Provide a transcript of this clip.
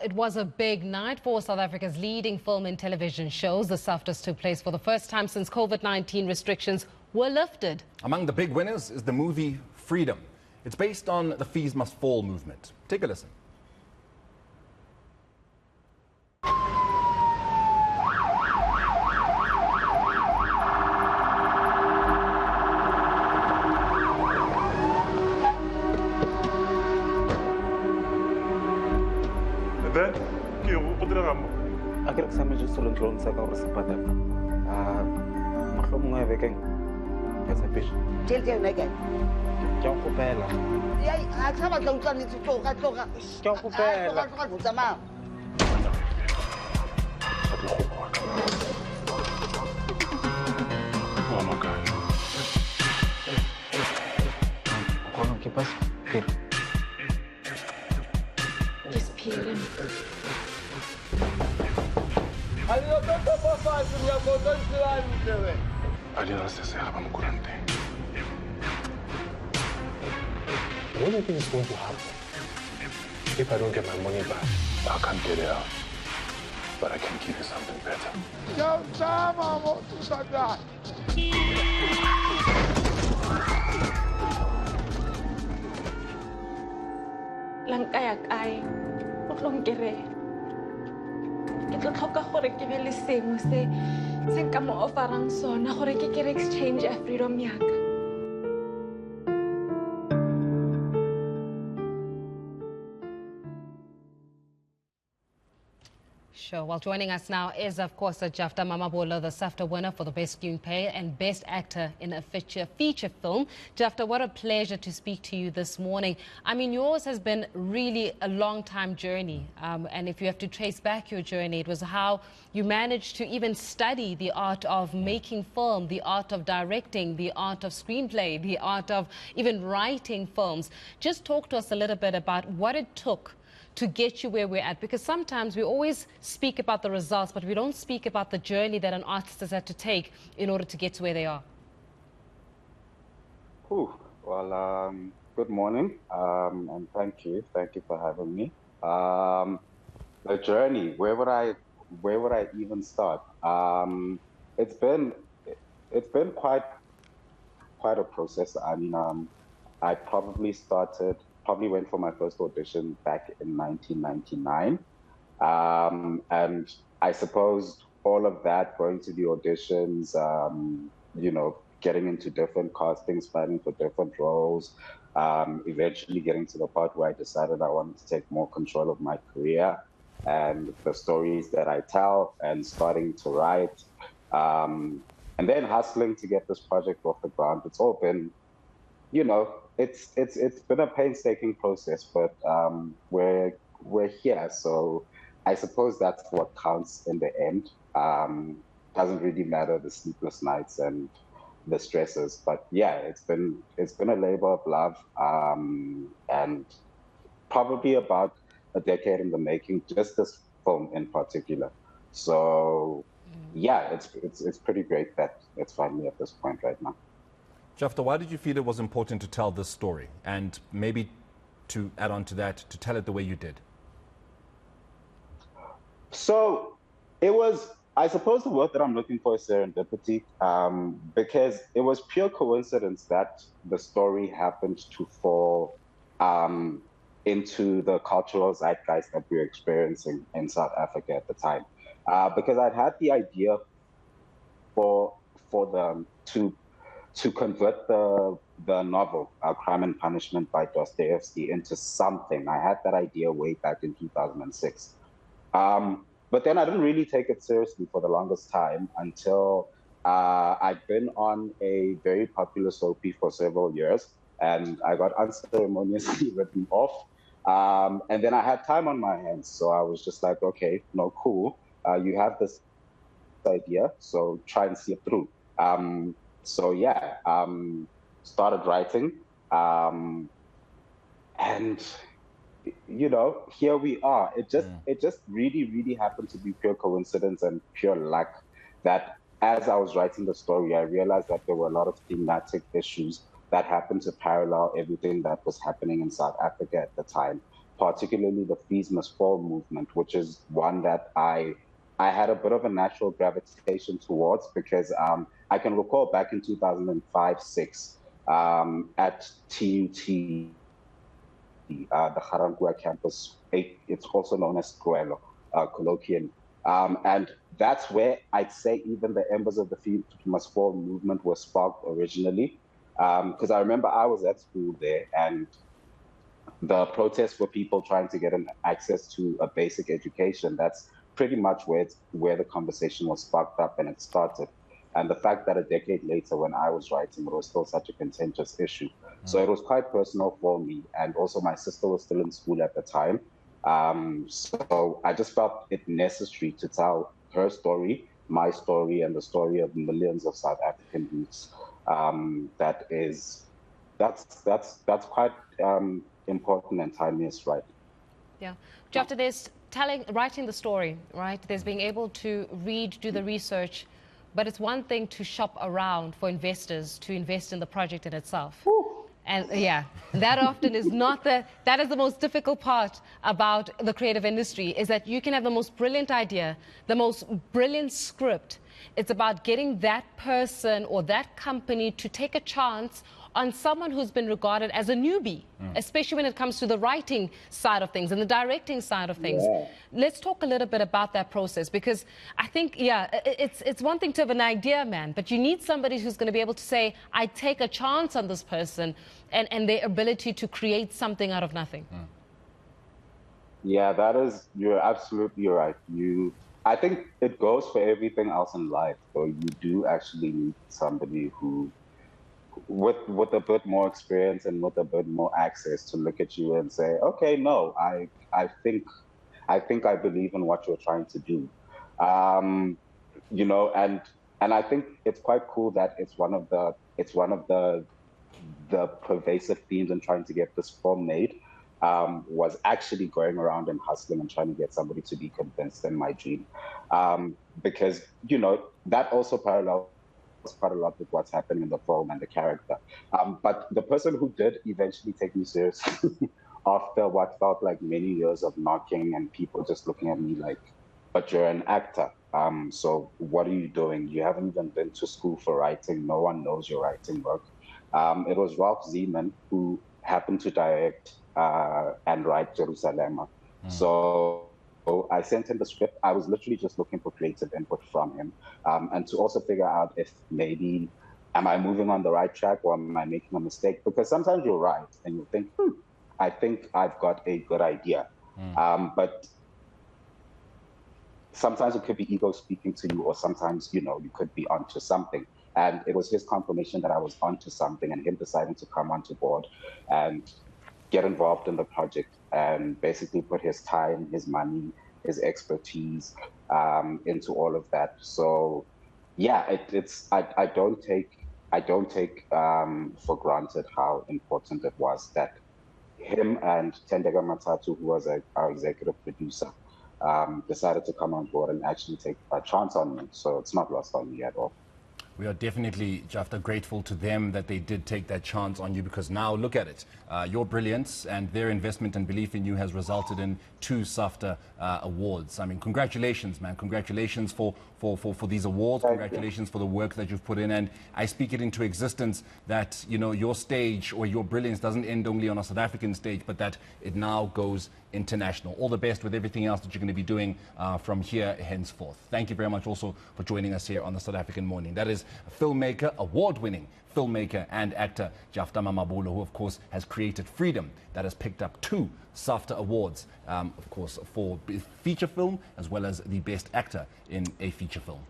It was a big night for South Africa's leading film and television shows. The SAFTAs took place for the first time since COVID-19 restrictions were lifted. Among the big winners is the movie Freedom. It's based on the Fees Must Fall movement. Take a listen. Akhirnya kami justru turun sekali kesempatan. Makhluk mengawetkan kesempatan. Jadi nak? Jauh kupela. Ya, sama jauh ni tu kan. Jauh kupela. Kan sama. Oh my God. Kalau kipas, pil. Just peel him. Alias se llama curante. What do you think is going to happen if I don't get my money back? I can't get it out, but I can give you something better. Jafta Mamabolo. Langkayak ay utlong kere. Ke tlo tlhoka gore ke be le sengwe se nka mo offerang sona gore ke kere exchange ya freedom yaka. Sure. Well, joining us now is, of course, Jafta Mamabolo, the SAFTA winner for the Best Screenplay and Best Actor in a feature film. Jafta, what a pleasure to speak to you this morning. I mean, yours has been really a long-time journey. And if you have to trace back your journey, it was how you managed to even study the art of making film, the art of directing, the art of screenplay, the art of even writing films. Just talk to us a little bit about what it took to get you where we're at, because sometimes we always speak about the results, but we don't speak about the journey that an artist has had to take in order to get to where they are. Well, good morning, and thank you for having me. The journey, where would I even start? It's been quite a process. I mean, I probably went for my first audition back in 1999. And I suppose all of that, going to the auditions, getting into different castings, fighting for different roles, eventually getting to the part where I decided I wanted to take more control of my career and the stories that I tell, and starting to write, and then hustling to get this project off the ground. It's all been, it's been a painstaking process, but we're here. So I suppose that's what counts in the end. Doesn't really matter the sleepless nights and the stresses, but yeah, it's been a labor of love, and probably about a decade in the making, just this film in particular. So yeah, it's pretty great that it's finally at this point right now. Jafta, why did you feel it was important to tell this story? And maybe to add on to that, to tell it the way you did? So it was, I suppose the word that I'm looking for is serendipity, because it was pure coincidence that the story happened to fall into the cultural zeitgeist that we were experiencing in South Africa at the time. Because I'd had the idea for them to convert the novel, Crime and Punishment by Dostoevsky, into something. I had that idea way back in 2006. But then I didn't really take it seriously for the longest time until I'd been on a very popular soapie for several years, and I got unceremoniously written off. And then I had time on my hands, so I was just like, okay, no, cool. You have this idea, so try and see it through. So yeah, started writing, and here we are. It just really happened to be pure coincidence and pure luck that as I was writing the story, I realized that there were a lot of thematic issues that happened to parallel everything that was happening in South Africa at the time, particularly the Fees Must Fall movement, which is one that I had a bit of a natural gravitation towards because I can recall back in 2005-6 at TUT, the Garangua campus, it's also known as Coelho, colloquially. And that's where I'd say even the embers of the Fees Must Fall movement were sparked originally. Because I remember I was at school there, and the protests were people trying to get access to a basic education. That's pretty much where the conversation was sparked up and it started. And the fact that a decade later, when I was writing, it was still such a contentious issue. So it was quite personal for me. And also my sister was still in school at the time. So I just felt it necessary to tell her story, my story, and the story of millions of South African youths. That's quite important and timely, is right. Yeah. Jafta, there's writing the story, right? There's being able to read, do the research, but it's one thing to shop around for investors to invest in the project in itself. And yeah, that often is not that is the most difficult part about the creative industry, is that you can have the most brilliant idea, the most brilliant script. It's about getting that person or that company to take a chance on someone who's been regarded as a newbie, especially when it comes to the writing side of things and the directing side of things. Yeah. Let's talk a little bit about that process, because I think, yeah, it's one thing to have an idea, man, but you need somebody who's going to be able to say, I take a chance on this person, and their ability to create something out of nothing. Yeah, you're absolutely right. I think it goes for everything else in life. So you do actually need somebody who, with a bit more experience and with a bit more access, to look at you and say, okay, no, I think I believe in what you're trying to do. You know, and I think it's quite cool that it's one of the pervasive themes in trying to get this film made, was actually going around and hustling and trying to get somebody to be convinced in my dream. Because, you know, that also parallels quite a lot with what's happening in the film and the character. But the person who did eventually take me seriously after what felt like many years of knocking and people just looking at me like, but you're an actor. So what are you doing? You haven't even been to school for writing. No one knows your writing work. It was Ralph Zeman who happened to direct and write Jerusalem. So I sent him the script. I was literally just looking for creative input from him, and to also figure out if maybe, am I moving on the right track or am I making a mistake? Because sometimes you're right and you think, I think I've got a good idea. But sometimes it could be ego speaking to you, or sometimes, you know, you could be onto something. And it was his confirmation that I was onto something, and him deciding to come onto board and get involved in the project and basically put his time, his money, his expertise into all of that. So yeah, I don't take for granted how important it was that him and Tendega Matatu, who was our executive producer, decided to come on board and actually take a chance on me. So it's not lost on me at all. We are definitely, Jafta, grateful to them that they did take that chance on you, because now look at it. Your brilliance and their investment and belief in you has resulted in 2 SAFTA awards. I mean, congratulations, man. Congratulations for these awards. Congratulations for the work that you've put in. And I speak it into existence that, you know, your stage or your brilliance doesn't end only on a South African stage, but that it now goes international. All the best with everything else that you're going to be doing from here henceforth. Thank you very much also for joining us here on the South African Morning. That is filmmaker, award-winning filmmaker and actor Jafta Mamabolo, who of course has created Freedom, that has picked up 2 SAFTA awards, of course, for feature film as well as the best actor in a feature film.